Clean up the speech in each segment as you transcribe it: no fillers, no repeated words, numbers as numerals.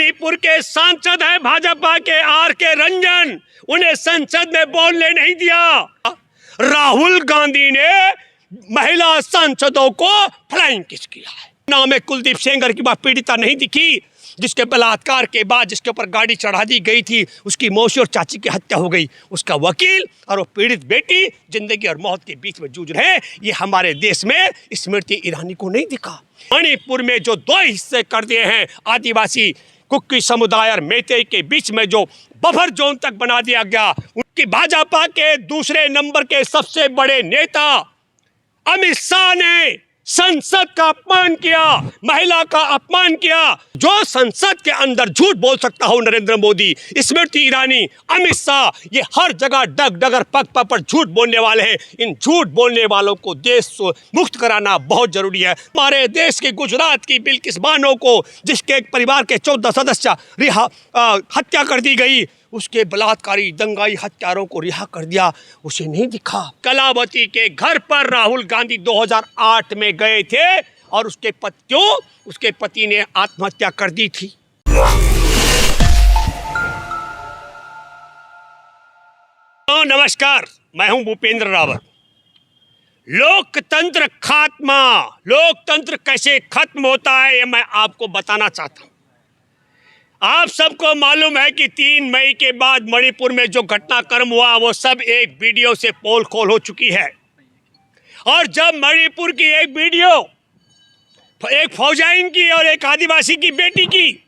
मणिपुर के सांसद हैं भाजपा के R.K. रंजन, उन्हें संसद में बोलने नहीं दिया। राहुल गांधी ने महिला सांसदों को फ्लाइंग किस किया है। नाम है कुलदीप सेंगर की बात पीड़िता नहीं दिखी, जिसके बलात्कार के बाद जिसके ऊपर गाड़ी चढ़ा दी गई थी, उसकी मौसी और चाची की हत्या हो गई। उसका वकील और वो पीड़ित बेटी जिंदगी और मौत के बीच में जूझ रहे हैं। ये हमारे देश में स्मृति ईरानी को नहीं दिखा। मणिपुर में जो दो हिस्से कर दिए हैं, आदिवासी कुकी समुदाय और मेते के बीच में जो बफर जोन तक बना दिया गया, उनकी भाजपा के दूसरे नंबर के सबसे बड़े नेता अमित शाह ने संसद का अपमान किया, महिला का अपमान किया। जो संसद के अंदर झूठ बोल सकता हो, नरेंद्र मोदी, स्मृति ईरानी, अमित शाह, ये हर जगह डग डगर पग पग पर झूठ बोलने वाले हैं। इन झूठ बोलने वालों को देश से मुक्त कराना बहुत जरूरी है। हमारे देश के गुजरात की बिल्किस बानो को, जिसके एक परिवार के 14 सदस्य हत्या कर दी गई, उसके बलात्कारी दंगाई हत्यारों को रिहा कर दिया, उसे नहीं दिखा। कलावती के घर पर राहुल गांधी 2008 में गए थे और उसके पति ने आत्महत्या कर दी थी। तो नमस्कार, मैं हूं भूपेंद्र रावत। लोकतंत्र खात्मा, लोकतंत्र कैसे खत्म होता है, ये मैं आपको बताना चाहता हूं। आप सबको मालूम है कि 3 मई के बाद मणिपुर में जो घटनाक्रम हुआ, वो सब एक वीडियो से पोल खोल हो चुकी है। और जब मणिपुर की एक वीडियो, एक फौजाइन की और एक आदिवासी की बेटी की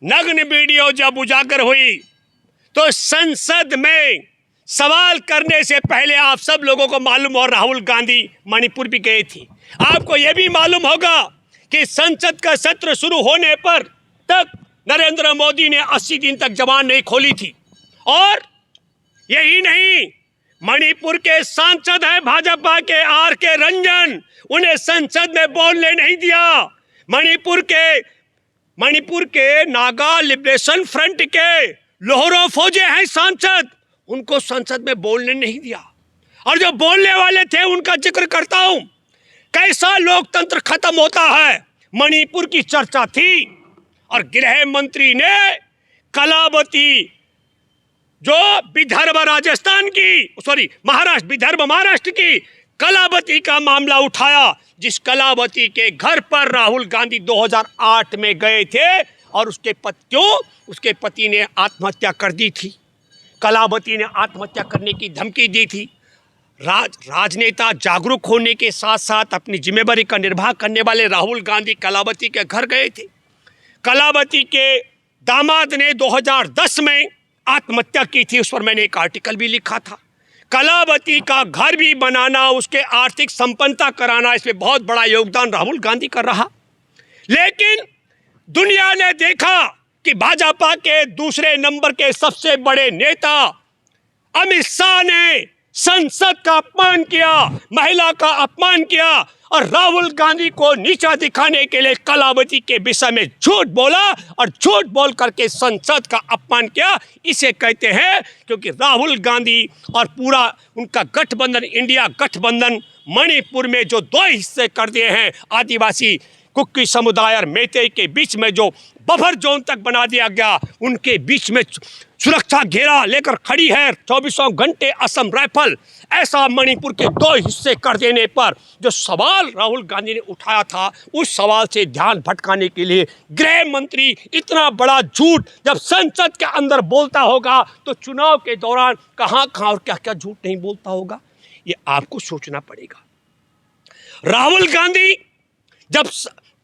नग्न वीडियो जब उजागर हुई, तो संसद में सवाल करने से पहले आप सब लोगों को मालूम, और राहुल गांधी मणिपुर भी गए थे। आपको यह भी मालूम होगा कि संसद का सत्र शुरू होने पर तक नरेंद्र मोदी ने 80 दिन तक जबान नहीं खोली थी। और यही नहीं, मणिपुर के सांसद हैं भाजपा के R.K. रंजन, उन्हें संसद में बोलने नहीं दिया। मणिपुर के नागा लिबरेशन फ्रंट के लोहरो फौजे हैं सांसद, उनको संसद में बोलने नहीं दिया। और जो बोलने वाले थे उनका जिक्र करता हूं। कैसा लोकतंत्र खत्म होता है। मणिपुर की चर्चा थी और गृह मंत्री ने कलावती, जो महाराष्ट्र की कलावती का मामला उठाया, जिस कलावती के घर पर राहुल गांधी 2008 में गए थे और उसके पति ने आत्महत्या कर दी थी। कलावती ने आत्महत्या करने की धमकी दी थी। राजनेता जागरूक होने के साथ साथ अपनी जिम्मेदारी का निर्वाह करने वाले राहुल गांधी कलावती के घर गए थे। कलावती के दामाद ने 2010 में आत्महत्या की थी, उस पर मैंने एक आर्टिकल भी लिखा था। कलावती का घर भी बनाना, उसके आर्थिक संपन्नता कराना, इसमें बहुत बड़ा योगदान राहुल गांधी कर रहा। लेकिन दुनिया ने देखा कि भाजपा के दूसरे नंबर के सबसे बड़े नेता अमित शाह ने संसद का अपमान किया, महिला का अपमान किया और राहुल गांधी को नीचा दिखाने के लिए कलावती के विषय में झूठ बोला और झूठ बोल करके संसद का अपमान किया। इसे कहते हैं, क्योंकि राहुल गांधी और पूरा उनका गठबंधन, इंडिया गठबंधन, मणिपुर में जो 2 हिस्से कर दिए हैं, आदिवासी कुकी समुदाय और मेते के बीच में जो बफर जोन तक बना दिया गया, उनके बीच में सुरक्षा घेरा लेकर खड़ी है 24 घंटे असम राइफल। ऐसा मणिपुर के 2 हिस्से कर देने पर जो सवाल राहुल गांधी ने उठाया था, उस सवाल से ध्यान भटकाने के लिए गृह मंत्री इतना बड़ा झूठ जब संसद के अंदर बोलता होगा, तो चुनाव के दौरान कहाँ और क्या क्या झूठ नहीं बोलता होगा, ये आपको सोचना पड़ेगा। राहुल गांधी जब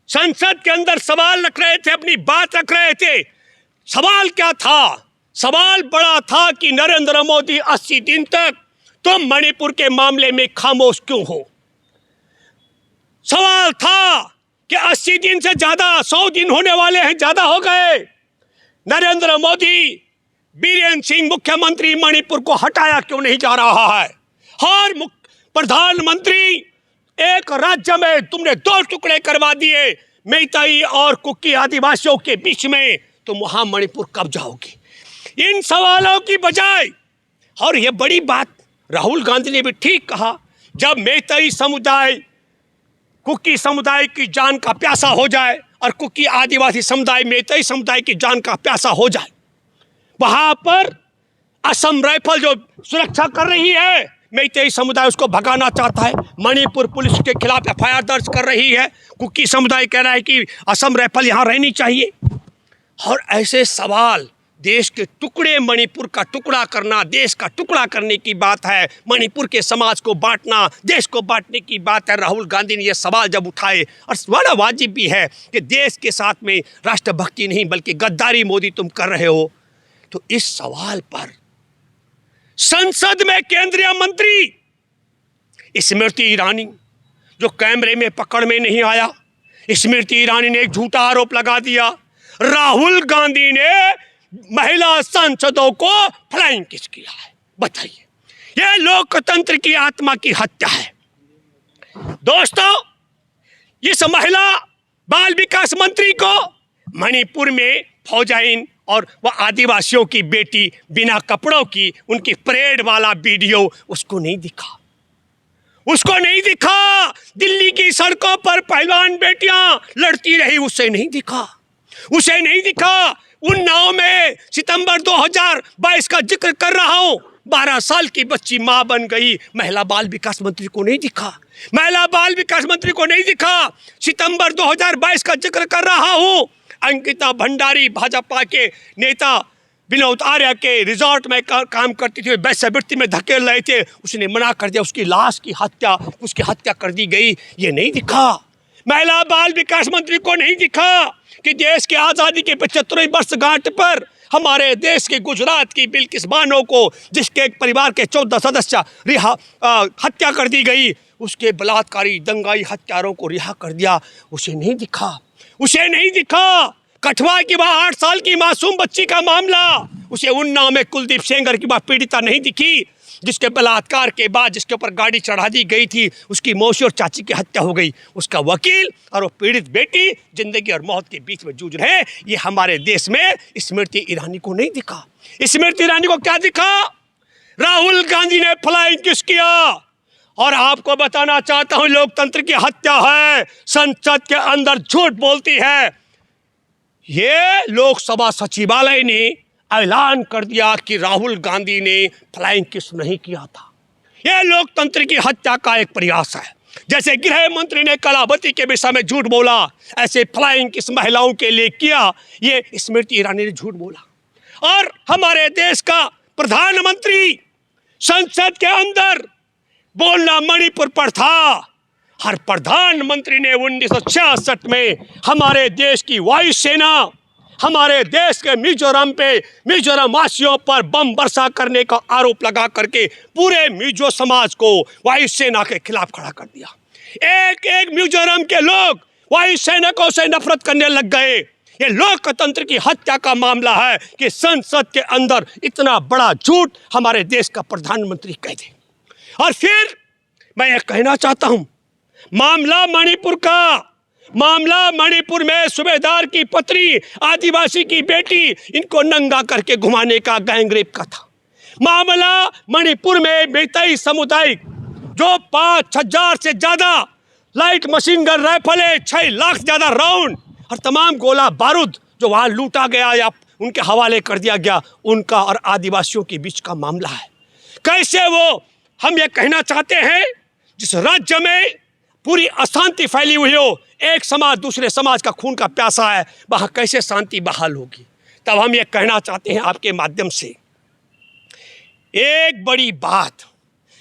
संसद के अंदर सवाल रख रहे थे, अपनी बात रख रहे थे, सवाल क्या था? सवाल बड़ा था कि नरेंद्र मोदी 80 दिन तक तुम मणिपुर के मामले में खामोश क्यों हो। सवाल था कि 80 दिन से ज्यादा, 100 दिन होने वाले हैं, ज्यादा हो गए। नरेंद्र मोदी, बीरेन सिंह मुख्यमंत्री मणिपुर को हटाया क्यों नहीं जा रहा है। हर प्रधानमंत्री, एक राज्य में तुमने 2 टुकड़े करवा दिए मेइतेई और कुकी आदिवासियों के बीच में, तुम वहां मणिपुर कब जाओगे। इन सवालों की बजाय, और यह बड़ी बात राहुल गांधी ने भी ठीक कहा, जब मेइतेई समुदाय, कुकी समुदाय की जान का प्यासा हो जाए और कुकी आदिवासी समुदाय, मेतई समुदाय की जान का प्यासा हो जाए। वहां पर असम राइफल जो सुरक्षा कर रही है, मेतई समुदाय उसको भगाना चाहता है। मणिपुर पुलिस के खिलाफ एफआईआर दर्ज कर रही है। कुकी समुदाय कह रहा है कि असम राइफल यहाँ रहनी चाहिए। और ऐसे सवाल, देश के टुकड़े, मणिपुर का टुकड़ा करना, देश का टुकड़ा करने की बात है, मणिपुर के समाज को बांटना, देश को बांटने की बात है। राहुल गांधी ने यह सवाल जब उठाए, और बड़ा वाजिब भी है कि देश के साथ में राष्ट्रभक्ति नहीं बल्कि गद्दारी मोदी तुम कर रहे हो, तो इस सवाल पर संसद में केंद्रीय मंत्री स्मृति ईरानी, जो कैमरे में पकड़ में नहीं आया, स्मृति ईरानी ने एक झूठा आरोप लगा दिया, राहुल गांधी ने महिला सांसदों को फ्लाइंग किस किया है। बताइए, यह लोकतंत्र की आत्मा की हत्या है। दोस्तों, इस महिला बाल विकास मंत्री को मणिपुर में फौजाइन और वह आदिवासियों की बेटी बिना कपड़ों की उनकी परेड वाला वीडियो उसको नहीं दिखा, उसको नहीं दिखा। दिल्ली की सड़कों पर पहलवान बेटियां लड़ती रही, उसे नहीं दिखा, उसे नहीं दिखा। उन्नाव में सितंबर 2022 का जिक्र कर रहा हूं, 12 साल की बच्ची मां बन गई, महिला बाल विकास मंत्री को नहीं दिखा, महिला बाल विकास मंत्री को नहीं दिखा। सितंबर 2022 का जिक्र कर रहा हूं, अंकिता भंडारी भाजपा के नेता विनोद आर्य के रिजॉर्ट में काम करती थी, वैश्यवृत्ति में धकेल रहे थे, उसने मना कर दिया, उसकी लाश की हत्या, उसकी हत्या कर दी गई, ये नहीं दिखा। महिला बाल विकास मंत्री को नहीं दिखा कि देश की आज़ादी के 75वीं वर्षगांठ पर हमारे देश के गुजरात की बिल्किस बानो को, जिसके एक परिवार के 14 सदस्य हत्या कर दी गई, उसके बलात्कारी दंगाई हत्यारों को रिहा कर दिया, उसे नहीं दिखा, उसे नहीं दिखा। कठुआ की वह 8 साल की मासूम बच्ची का मामला, उसे उन्नाव में कुलदीप सेंगर की वह पीड़िता नहीं दिखी, जिसके बलात्कार के बाद जिसके ऊपर गाड़ी चढ़ा दी गई थी, उसकी मौसी और चाची की हत्या हो गई, उसका वकील और वो पीड़ित बेटी जिंदगी और मौत के बीच में जूझ रहे हैं। ये हमारे देश में स्मृति ईरानी को नहीं दिखा। स्मृति ईरानी को क्या दिखा? राहुल गांधी ने फ्लाइंग किस किया। और आपको बताना चाहता हूं, लोकतंत्र की हत्या है, संसद के अंदर झूठ बोलती है। ये लोकसभा सचिवालय ने ऐलान कर दिया कि राहुल गांधी ने फ्लाइंग किस नहीं किया था। यह लोकतंत्र की हत्या का एक प्रयास है। जैसे गृह मंत्री ने कलावती के विषय में झूठ बोला, ऐसे फ्लाइंग किस महिलाओं के लिए किया, ये स्मृति ईरानी ने झूठ बोला। और हमारे देश का प्रधानमंत्री संसद के अंदर बोलना मणिपुर पर था। हर प्रधानमंत्री ने 1966 में हमारे देश की वायुसेना, हमारे देश के मिजोरम वासियों पर बम वर्षा करने का आरोप लगा करके पूरे मिजो समाज को वायुसेना के खिलाफ खड़ा कर दिया। एक एक मिजोरम के लोग वायुसैनिकों से नफरत करने लग गए। ये लोकतंत्र की हत्या का मामला है कि संसद के अंदर इतना बड़ा झूठ हमारे देश का प्रधानमंत्री कह दे। और फिर मैं ये कहना चाहता हूं, मामला मणिपुर का, मामला मणिपुर में सूबेदार की पत्नी, आदिवासी की बेटी, इनको नंगा करके घुमाने का गैंगरेप का था। मामला मणिपुर में मेतई समुदाय जो 5,000 से ज्यादा लाइट मशीन गन राइफलें, 6 लाख से ज्यादा राउंड और तमाम गोला बारूद जो वहाँ लूटा गया या उनके हवाले कर दिया गया, उनका और आदिवासियों के बीच का मामला है। कैसे वो, हम ये कहना चाहते हैं, जिस राज्य में पूरी अशांति फैली हुई हो, एक समाज दूसरे समाज का खून का प्यासा है, वहाँ कैसे शांति बहाल होगी। तब हम ये कहना चाहते हैं आपके माध्यम से, एक बड़ी बात,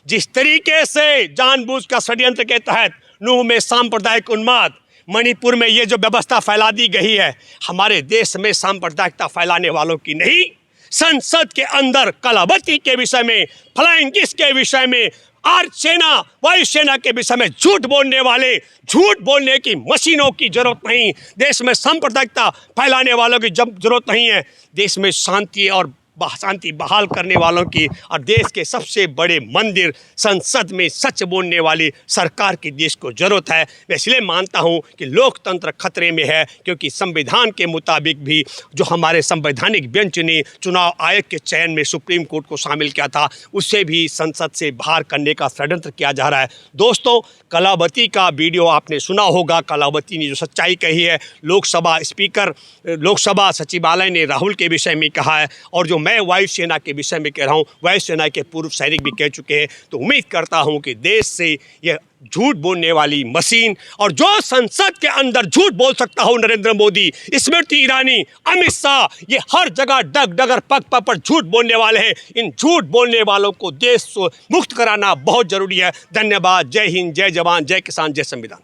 जिस तरीके से जानबूझकर षड्यंत्र के तहत नूह में सांप्रदायिक उन्माद, मणिपुर में ये जो व्यवस्था फैला दी गई है, हमारे देश में सांप्रदायिकता फैलाने वालों की नहीं, संसद के अंदर कलावती के विषय में, फ्लाइंग किस के विषय में, सेना वायुसेना के विषय में झूठ बोलने वाले, झूठ बोलने की मशीनों की जरूरत नहीं। देश में सांप्रदायिकता फैलाने वालों की जरूरत नहीं है। देश में शांति और शांति बहाल करने वालों की और देश के सबसे बड़े मंदिर संसद में सच बोलने वाली सरकार की देश को ज़रूरत है। मैं इसलिए मानता हूँ कि लोकतंत्र खतरे में है, क्योंकि संविधान के मुताबिक भी जो हमारे संवैधानिक बेंच ने चुनाव आयोग के चयन में सुप्रीम कोर्ट को शामिल किया था, उससे भी संसद से बाहर करने का षड्यंत्र किया जा रहा है। दोस्तों, कलावती का वीडियो आपने सुना होगा। कलावती ने जो सच्चाई कही है, लोकसभा स्पीकर, लोकसभा सचिवालय ने राहुल के विषय में कहा है, और जो मैं वायुसेना के विषय में कह रहा हूँ, वायुसेना के पूर्व सैनिक भी कह चुके हैं। तो उम्मीद करता हूँ कि देश से यह झूठ बोलने वाली मशीन, और जो संसद के अंदर झूठ बोल सकता हो, नरेंद्र मोदी, स्मृति ईरानी, अमित शाह, ये हर जगह डग डगर पग पग पर झूठ बोलने वाले हैं। इन झूठ बोलने वालों को देश से मुक्त कराना बहुत जरूरी है। धन्यवाद। जय हिंद, जय जवान, जय किसान, जय संविधान।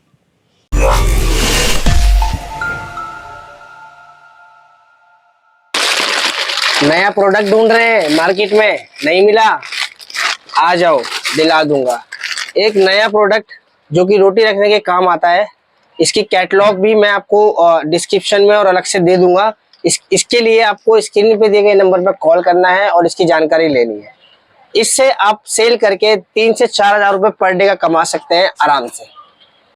नया प्रोडक्ट ढूंढ रहे हैं, मार्केट में नहीं मिला, आ जाओ, दिला दूंगा एक नया प्रोडक्ट जो कि रोटी रखने के काम आता है। इसकी कैटलॉग भी मैं आपको डिस्क्रिप्शन में और अलग से दे दूंगा। इसके लिए आपको स्क्रीन पे दिए गए नंबर पर कॉल करना है और इसकी जानकारी लेनी है। इससे आप सेल करके 3 से 4 हज़ार रुपये पर डे का कमा सकते हैं आराम से।